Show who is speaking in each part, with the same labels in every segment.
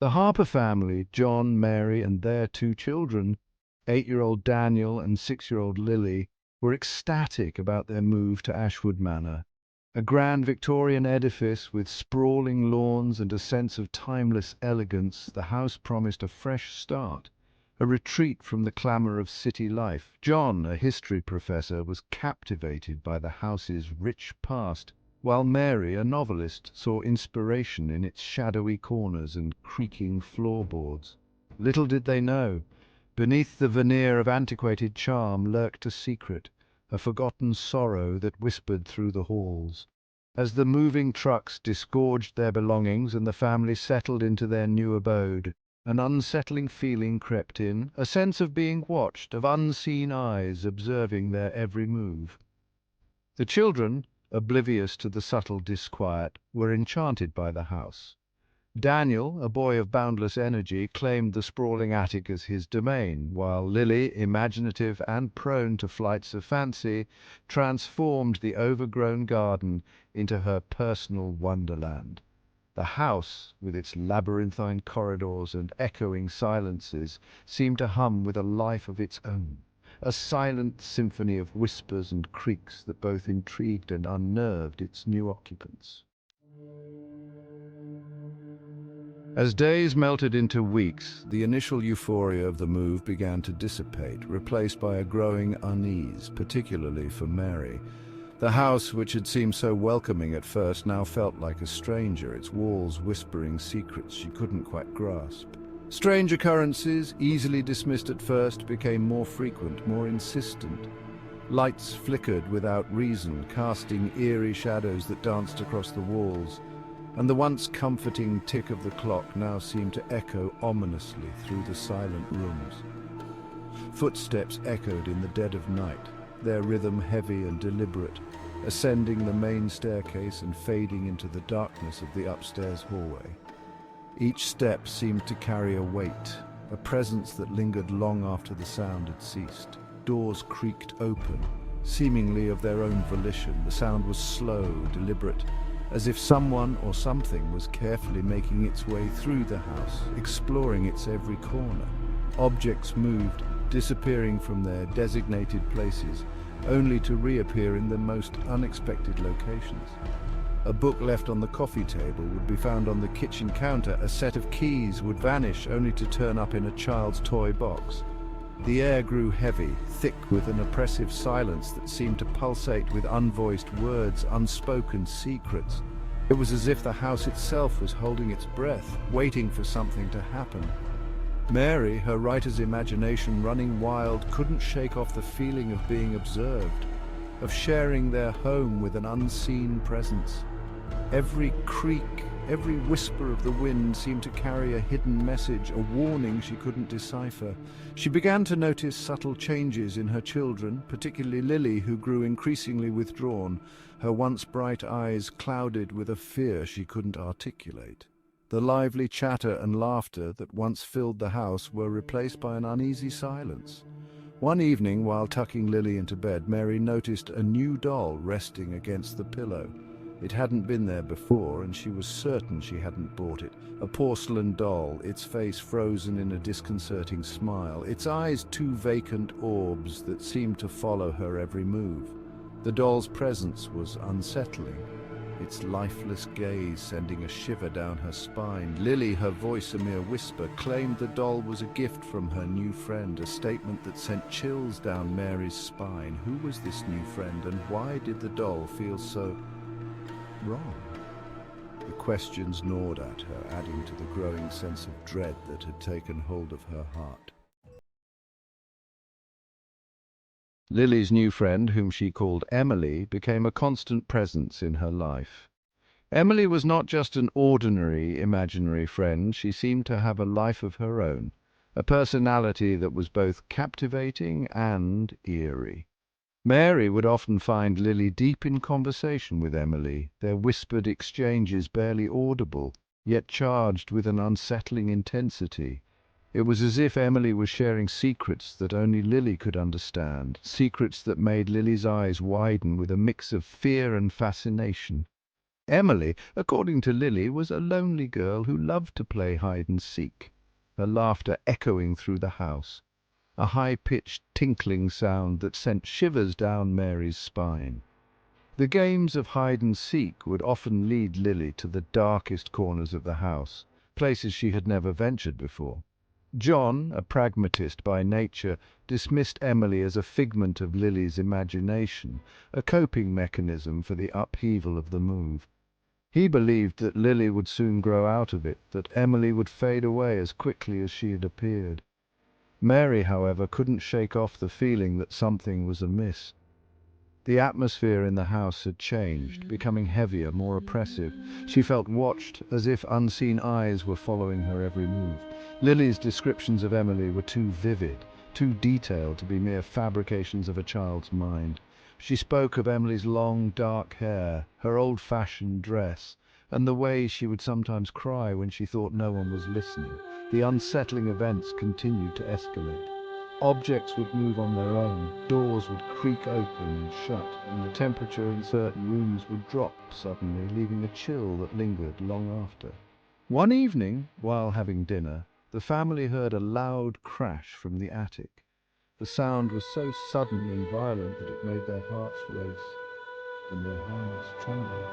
Speaker 1: The Harper family, John, Mary, and their two children, 8-year-old Daniel and 6-year-old Lily, were ecstatic about their move to Ashwood Manor, a grand Victorian edifice with sprawling lawns and a sense of timeless elegance. The house promised a fresh start, a retreat from the clamour of city life. John, a history professor, was captivated by the house's rich past, while Mary, a novelist, saw inspiration in its shadowy corners and creaking floorboards. Little did they know, beneath the veneer of antiquated charm lurked a secret, a forgotten sorrow that whispered through the halls. As the moving trucks disgorged their belongings and the family settled into their new abode, an unsettling feeling crept in, a sense of being watched, of unseen eyes observing their every move. The children, oblivious to the subtle disquiet, were enchanted by the house. Daniel, a boy of boundless energy, claimed the sprawling attic as his domain, while Lily, imaginative and prone to flights of fancy, transformed the overgrown garden into her personal wonderland. The house, with its labyrinthine corridors and echoing silences, seemed to hum with a life of its own, a silent symphony of whispers and creaks that both intrigued and unnerved its new occupants. As days melted into weeks, the initial euphoria of the move began to dissipate, replaced by a growing unease, particularly for Mary. The house, which had seemed so welcoming at first, now felt like a stranger, its walls whispering secrets she couldn't quite grasp. Strange occurrences, easily dismissed at first, became more frequent, more insistent. Lights flickered without reason, casting eerie shadows that danced across the walls, and the once comforting tick of the clock now seemed to echo ominously through the silent rooms. Footsteps echoed in the dead of night, their rhythm heavy and deliberate, ascending the main staircase and fading into the darkness of the upstairs hallway. Each step seemed to carry a weight, a presence that lingered long after the sound had ceased. Doors creaked open, seemingly of their own volition. The sound was slow, deliberate, as if someone or something was carefully making its way through the house, exploring its every corner. Objects moved, disappearing from their designated places, only to reappear in the most unexpected locations. A book left on the coffee table would be found on the kitchen counter. A set of keys would vanish, only to turn up in a child's toy box. The air grew heavy, thick with an oppressive silence that seemed to pulsate with unvoiced words, unspoken secrets. It was as if the house itself was holding its breath, waiting for something to happen. Mary, her writer's imagination running wild, couldn't shake off the feeling of being observed, of sharing their home with an unseen presence. Every creak, every whisper of the wind seemed to carry a hidden message, a warning she couldn't decipher. She began to notice subtle changes in her children, particularly Lily, who grew increasingly withdrawn, her once bright eyes clouded with a fear she couldn't articulate. The lively chatter and laughter that once filled the house were replaced by an uneasy silence. One evening, while tucking Lily into bed, Mary noticed a new doll resting against the pillow. It hadn't been there before, and she was certain she hadn't bought it. A porcelain doll, its face frozen in a disconcerting smile, its eyes two vacant orbs that seemed to follow her every move. The doll's presence was unsettling, its lifeless gaze sending a shiver down her spine. Lily, her voice a mere whisper, claimed the doll was a gift from her new friend, a statement that sent chills down Mary's spine. Who was this new friend, and why did the doll feel so wrong? The questions gnawed at her, adding to the growing sense of dread that had taken hold of her heart. Lily's new friend, whom she called Emily, became a constant presence in her life. Emily was not just an ordinary imaginary friend. She seemed to have a life of her own, a personality that was both captivating and eerie. Mary would often find Lily deep in conversation with Emily, their whispered exchanges barely audible, yet charged with an unsettling intensity. It was as if Emily was sharing secrets that only Lily could understand, secrets that made Lily's eyes widen with a mix of fear and fascination. Emily, according to Lily, was a lonely girl who loved to play hide and seek, her laughter echoing through the house, a high-pitched tinkling sound that sent shivers down Mary's spine. The games of hide and seek would often lead Lily to the darkest corners of the house, places she had never ventured before. John, a pragmatist by nature, dismissed Emily as a figment of Lily's imagination, a coping mechanism for the upheaval of the move. He believed that Lily would soon grow out of it, that Emily would fade away as quickly as she had appeared. Mary, however, couldn't shake off the feeling that something was amiss. The atmosphere in the house had changed, becoming heavier, more oppressive. She felt watched, as if unseen eyes were following her every move. Lily's descriptions of Emily were too vivid, too detailed to be mere fabrications of a child's mind. She spoke of Emily's long, dark hair, her old-fashioned dress, and the way she would sometimes cry when she thought no one was listening. The unsettling events continued to escalate. Objects would move on their own, doors would creak open and shut, and the temperature in certain rooms would drop suddenly, leaving a chill that lingered long after. One evening, while having dinner, the family heard a loud crash from the attic. The sound was so sudden and violent that it made their hearts race and their hands tremble.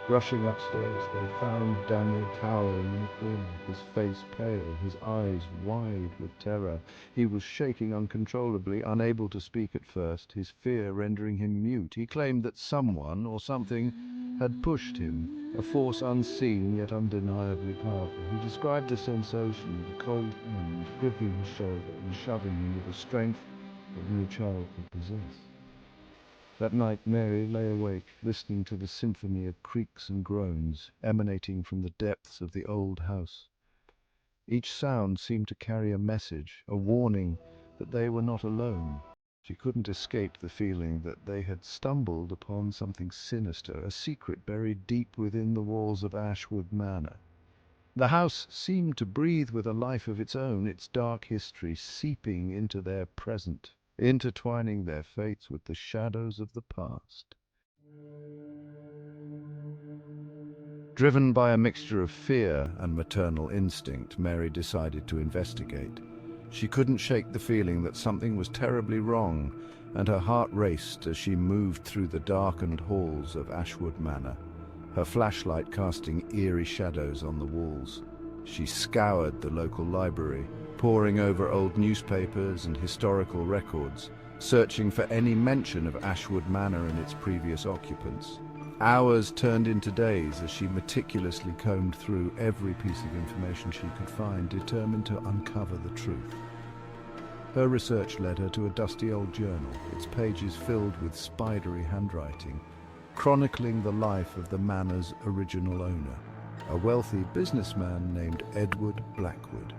Speaker 1: Rushing upstairs, they found Daniel cowering in a corner, his face pale, his eyes wide with terror. He was shaking uncontrollably, unable to speak at first, his fear rendering him mute. He claimed that someone or something had pushed him, a force unseen yet undeniably powerful. He described the sensation, the cold hand gripping his shoulder and shoving him with a strength that no child could possess. That night Mary lay awake, listening to the symphony of creaks and groans emanating from the depths of the old house. Each sound seemed to carry a message, a warning that they were not alone. She couldn't escape the feeling that they had stumbled upon something sinister, a secret buried deep within the walls of Ashwood Manor. The house seemed to breathe with a life of its own, its dark history seeping into their present, intertwining their fates with the shadows of the past. Driven by a mixture of fear and maternal instinct, Mary decided to investigate. She couldn't shake the feeling that something was terribly wrong, and her heart raced as she moved through the darkened halls of Ashwood Manor, her flashlight casting eerie shadows on the walls. She scoured the local library, poring over old newspapers and historical records, searching for any mention of Ashwood Manor and its previous occupants. Hours turned into days as she meticulously combed through every piece of information she could find, determined to uncover the truth. Her research led her to a dusty old journal, its pages filled with spidery handwriting, chronicling the life of the manor's original owner, a wealthy businessman named Edward Blackwood.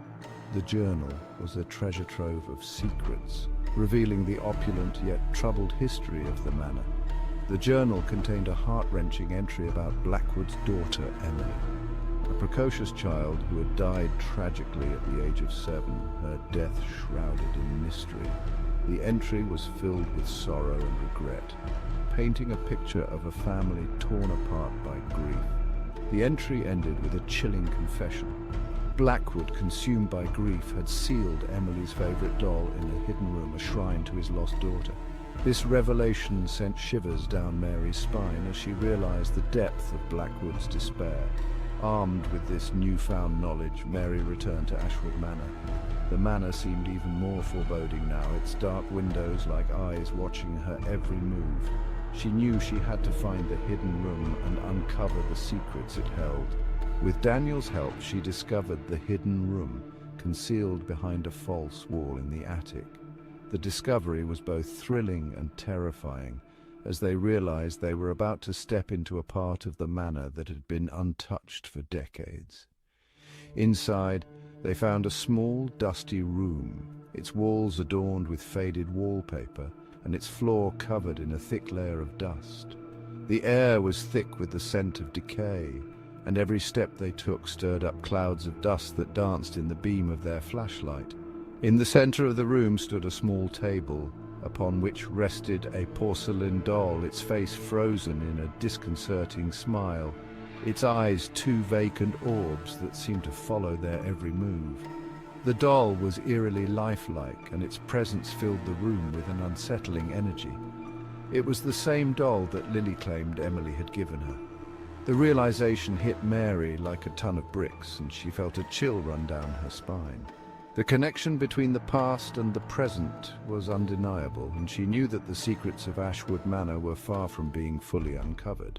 Speaker 1: The journal was a treasure trove of secrets, revealing the opulent yet troubled history of the manor. The journal contained a heart-wrenching entry about Blackwood's daughter, Emily, a precocious child who had died tragically at the age of 7, her death shrouded in mystery. The entry was filled with sorrow and regret, painting a picture of a family torn apart by grief. The entry ended with a chilling confession. Blackwood, consumed by grief, had sealed Emily's favorite doll in a hidden room, a shrine to his lost daughter. This revelation sent shivers down Mary's spine as she realized the depth of Blackwood's despair. Armed with this newfound knowledge, Mary returned to Ashwood Manor. The manor seemed even more foreboding now, its dark windows like eyes watching her every move. She knew she had to find the hidden room and uncover the secrets it held. With Daniel's help, she discovered the hidden room, concealed behind a false wall in the attic. The discovery was both thrilling and terrifying, as they realized they were about to step into a part of the manor that had been untouched for decades. Inside, they found a small, dusty room, its walls adorned with faded wallpaper, and its floor covered in a thick layer of dust. The air was thick with the scent of decay, and every step they took stirred up clouds of dust that danced in the beam of their flashlight. In the center of the room stood a small table, upon which rested a porcelain doll, its face frozen in a disconcerting smile, its eyes two vacant orbs that seemed to follow their every move. The doll was eerily lifelike, and its presence filled the room with an unsettling energy. It was the same doll that Lily claimed Emily had given her. The realization hit Mary like a ton of bricks, and she felt a chill run down her spine. The connection between the past and the present was undeniable, and she knew that the secrets of Ashwood Manor were far from being fully uncovered.